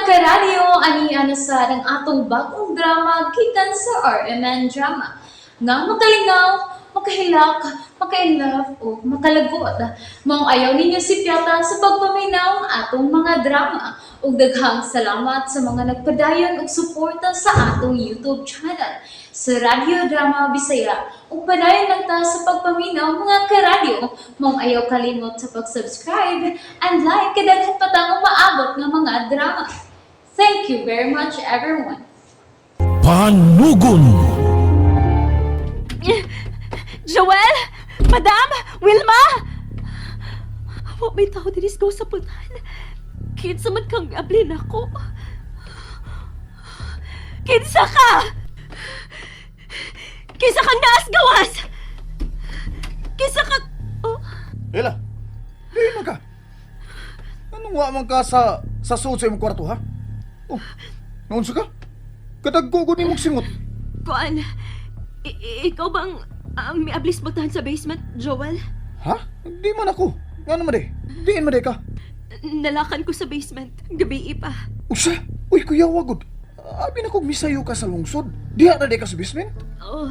karadyo, aniya na sa ng atong bagong drama gikan sa RMN Drama. Nga makalingaw, makahilak, makailove, o makalagot. Maong ayaw ninyo si Piata sa pagpaminaw ang atong mga drama. Ug daghang salamat sa mga nagpadayon ug suporta sa atong YouTube channel sa Radyo Drama Bisaya. Ug padayon lang ta sa pagpaminaw mga karadyo. Maong ayaw kalimot sa pag-subscribe and like kadaghan pa tang maabot nga mga drama. Thank you very much everyone. Panugon! Joel! Madam! Wilma! Wa may tao dinis ko sa putan. Kinsa man kang ablin ako. Kinsa ka! Kinsa kang naas gawas! Kinsa ka... Oh, Ela, di na ka. Anong wa man ka sa suot sa imong kwarto, ha? Oh, naunsa ka? Kadagko ko ni mong singot. kuan. Ikaw bang may ablis magtahan sa basement, Joel? Ha? Di man ako. Nga naman diin man ka. Nalakan ko sa basement. Gabi pa. Usa? Uy, kuya, wagod. Abi na kong misayo ka sa lungsod. Diha na di ka sa basement? Oh,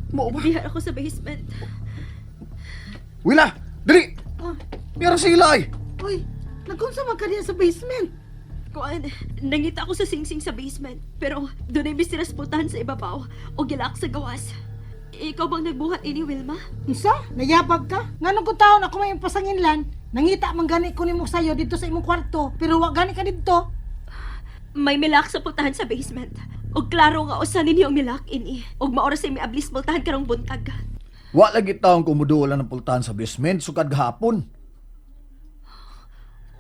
Mao ba? bihar ako sa basement. Wila, dali! Oh, Miyara sila ay. uy, nagkunsa man ka diyan sa basement. Kuan, nangita ako sa singsing sa basement. Pero doon ay misiras putahan sa ibabaw o gilak sa gawas. Ikaw bang nagbuhat ini, Wilma? Unsa? Nayabag ka? Nganong ko taon ako may pasanginlan, nangita man gani ko nimo sayo dito sa imong kwarto, pero wa gani ka dito. May milak sa putahan sa basement. Og klaro nga usa ninyo ang milak ini. Og maoras ay may ablis putahan karong buntag. Wa lagi taong kumudulan ng pultahan sa basement sukad gahapon.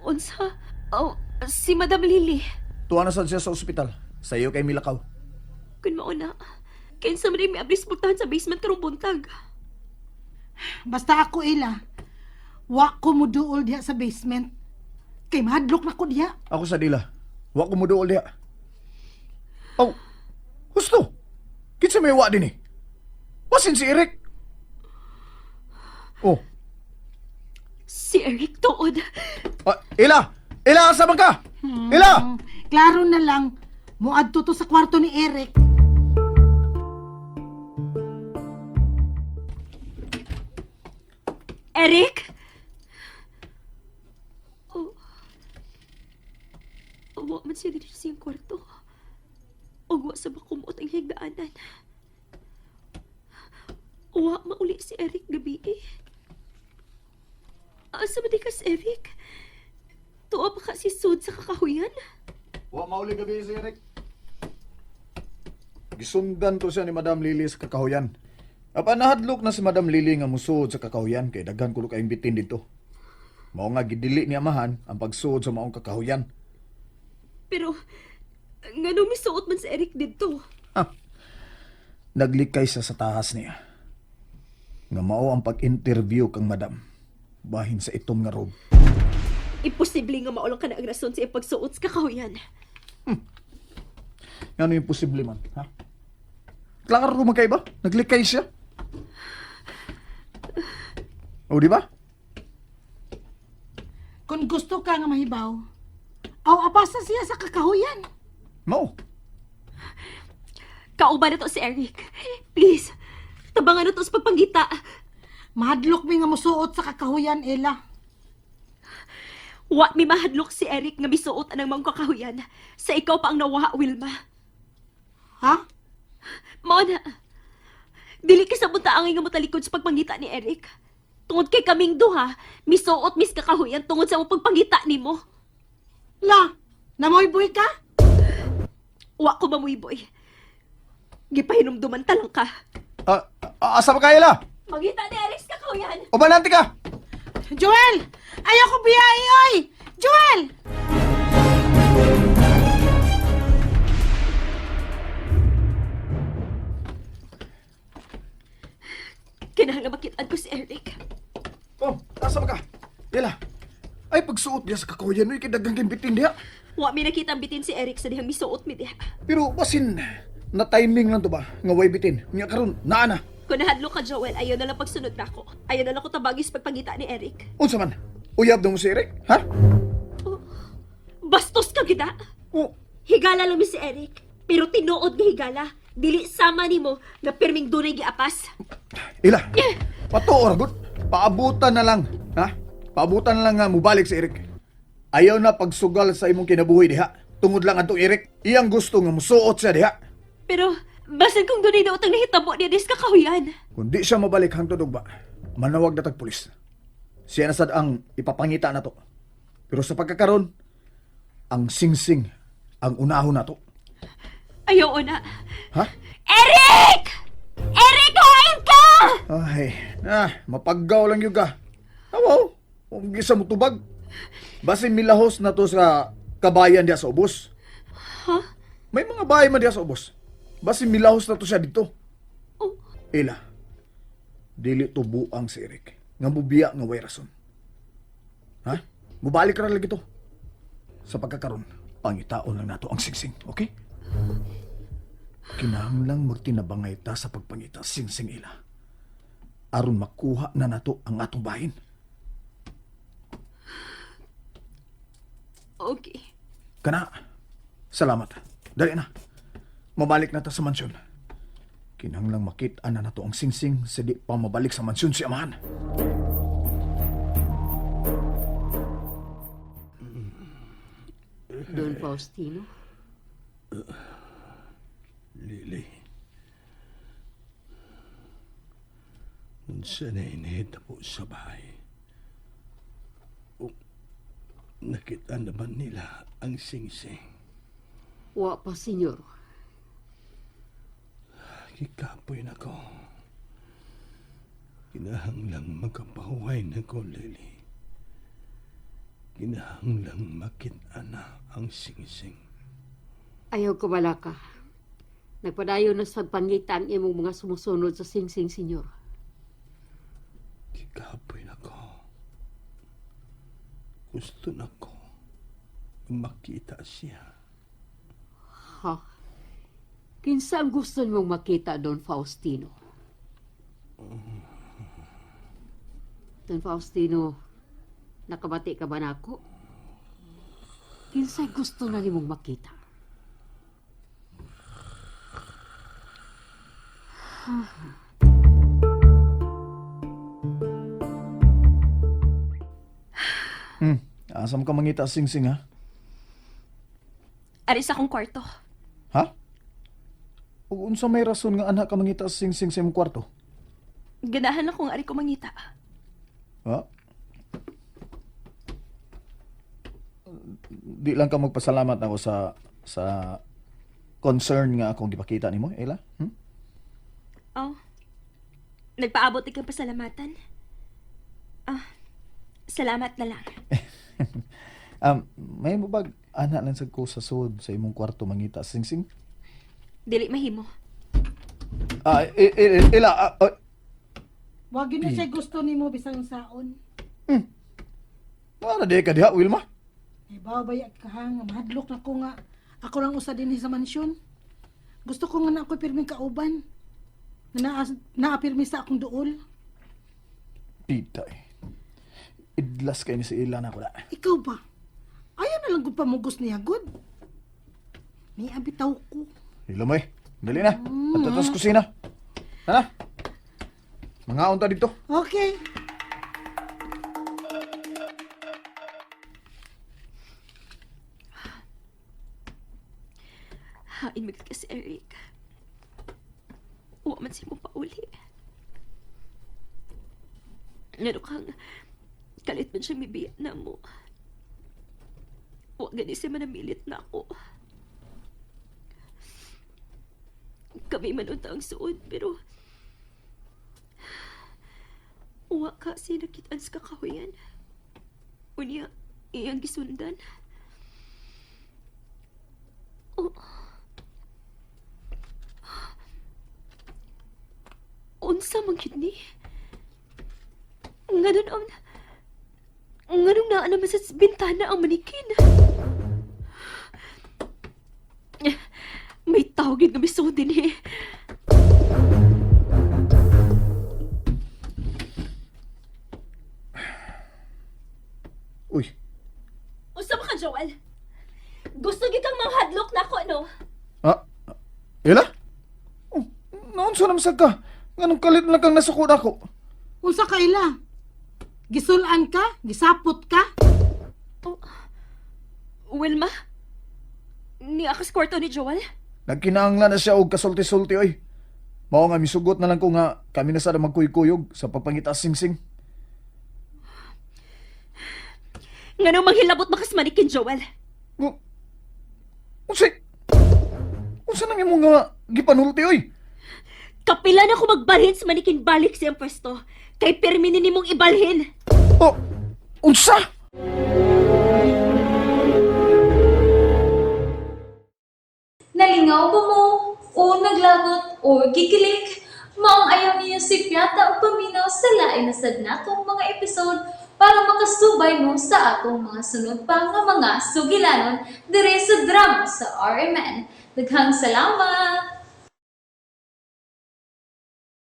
Unsa? Oh, si Madam Lily. Tuwa na sad siya sa ospital. Sayo kay Milakaw. Kun mauna, kinsa man ay may ablis putahan sa basement karong buntag. Basta ako ila, wa ko muduol diha sa basement. Kay mahadlok na ko diha. Ako sa dila. Wa ko muduol diha. Oh, husto. Kinsa may wa din eh. Wasin si Eric. Oh, Si Eric tuod. Ila! Ila, asa man ka? Ila! Klaro na lang, muadto to sa kwarto ni Eric. Eric? Oh. Wa man siya dito sa iyang kwarto. O wa sa bakumot ang higdaanan. Wa mauli si Eric gabi eh. Asa ba di ka si Eric? Tuwa pa ka si Sud sa kakahuyan? Wa mauli gabi si Eric. Gisundan to siya ni Madam Lily sa kakahuyan. Apa nahadlok na si Madam Lily nga musuod sa kakahuyan kay daghan ko kay imbitin dito. Mao nga gidili ni amahan ang pagsuod sa maong kakahuyan. Pero, ngano misuot man si Eric dito? Naglikay siya sa tahas niya. Nga mao ang pag-interview kang madam. Bahin sa itom nga robe. Imposible nga maulong ka na ang rason sa ipagsuot sa kakahuyan. Ano yung posible man, ha? Klaro man kay ba? Naglikay siya. O, di ba? Kung gusto ka nga mahibaw, apasa siya sa kakahuyan. Mao. Kauban na to si Eric. Please, tabangan na to sa pagpanggita. Mahadlok mi nga musuot sa kakahuyan, Ella. Wa mi mahadlok si Eric nga misuot anang mga kakahuyan. Sa ikaw pa ang nawaha, Wilma. Ha? Mao na. Dili ka sa buntaangay nga mutalikod sa pagpanggita ni Eric. Tungod kay kaming duha, misuot mis kakahuyan tungod sa mo pagpanggita nimo. La, namoy-boy ka? Wa ko mamuyboy. Gipahinumduman talang ka. Asa ba kayo la? Mangita ni Eric sa kakahuyan. O mananti ka? Joel! Ayoko biyay, oy! Joel! Kinahanglan makitaan ko si Eric. Oh, asa ba ka? Yala. Ay, pagsuot niya sa kakahuyan, ay kidagang kimbitin diya. Wa mi nakita ang bitin si Eric sa dihang misuot mi diha. Pero basin, na timing lang to ba? Nga way bitin. Nga karon, naana. Kung nahadlo ka, Joel, ayaw na lang pagsunod na ako. Ayaw na lang ko tabagis pagpangita ni Eric. Unsa man? Uyab na mo si Eric, ha? Oh, Bastos ka gida. Oh, Higala lang mi si Eric. Pero tinuod nga higala. Dili sama nimo nga pirming dunay giapas. Ila, patuor, good. Paabutan na lang, ha? Paabutan na lang nga mubalik si Eric. Ayaw na pagsugal sa imong kinabuhi diha. Tungod lang atong Eric. Iyang gusto nga musuot siya diha. Pero basin kung dunay na utang nahitabo niya dis kakahuyan. Kung di siya mabalik hangtod ugba, manawag na tag pulis. Siya na sad ang ipapangita na to. Pero sa pagkakaroon, ang singsing ang unahon na to. Ayaw na. Ha? Eric! Eric, hain ka! Ay, mapaggaw lang yung ka. Awaw, kung gisa mo tubag. Basin milahos na to sa kabayan diya sa ubos. Ha? May mga bahay man diya sa ubos. Basin milahos na to siya dito. Oh. Ila, dili to buang si Eric. Nga mubiya nga way rason. Ha? Mubalik ra lagi to. Sa pagkakaroon, pangitaon lang nato ang singsing, okay? Kinahanglang magtinabangay ta sa pagpangita singsing ila. Aron makuha na nato ang atong bahin. Okay. Kana, salamat. Dali na. Mabalik na ta sa mansyon. Kinahanglang makita na nato ang singsing sa di pa mabalik sa mansyon si amahan. Don Faustino? Lily. Unsa na inihitabo sa bahay. O, nakita naman nila ang singsing. Wa pa, senyor. Kikapoy na ko. Kinahanglang magkapahuway na ko, Lily. Kinahanglang makita na ang singsing. Ayaw ko balaka. Nagpadayon na sa pangitan imong mga sumusunod sa singsing, senyor. Kikapoy na ko. Gusto na ko makita siya. Ha? Kinsa ang gusto mong makita, Don Faustino? Don Faustino, nakabati ka ba nako? Kinsa'y gusto na nimong makita? Asam ka mangita singsing ha? Aris akong kwarto. Ha? Ug unsa may rason nga anak ka mangita singsing sa imong kwarto? Ganahan akong ari ko mangita. Ha? Di lang ka magpasalamat ako sa concern nga akong gipakita nimo, Ella? Oh. Nagpaabot ikang pasalamatan. Salamat na lang. May mubag anak lang sad ko sa sud sa imong kwarto mangita singsing? Dili mahimo. Ella, Wag yun na siya gusto nimo bisang saon. wala di ka diha, Wilma? Eh, babaya ka ha, nga mahadlok na ko nga. Ako lang usa din sa mansyon. Gusto ko nga na ako pirming kauban. Nga naapirmi sa akong duol. Pitay. Idlas kayo ni si Ella na ko na. Ikaw ba? Ayaw na lang kung pamugos niya, good. May abitaw ko. Ella mo dali na. At tatas kusina. Ha? Mga unta dito. Okay. Hain magit ka si Eric. Huwag man siya mo pauli. Ngano kang kalit man siya mibiyak na mo. Huwag gani siya manamilit na ako. Kami man unta ang suod, pero huwag ka siya nakitaan sa kakahuyan. Unya, iyang gisundan. Oh. Unsa man gyud ni? Ganun naa naman sa bintana ang manikin. May tawag nga miso din eh. Uy, Unsa ba ka, Joel? Gusto gyud kang manghadlok nako no? Ha? Ila? Oh, naunsa naman sad ka? Nganong kalit lang kang nasukod ako? Unsa ka ila? Gisulan ka? Gisapot ka? Wilma? Ni akas kwarto ni Joel? Nagkinahanglan na siya og kasulti-sulti oy. Mao nga misugot na lang ko nga kami na sada magkuyog sa papangita sing-sing. Ngano manghilabot makas manikin Joel? Unsay? Unsa nang imong nga gipanulti oy? Kapila na ko magbalhin sa manikin balik siyang pwesto. Kay perminin nimong ibalhin. Oh, unsa? Nalingaw ba mo? O naglagot? O gikilik? Maong ayaw niyo si Piata o paminaw sa lain na sad natong mga episode para makasubay mo sa atong mga sunod pa nga mga sugilanon dire sa drama sa RMN. Daghang salamat!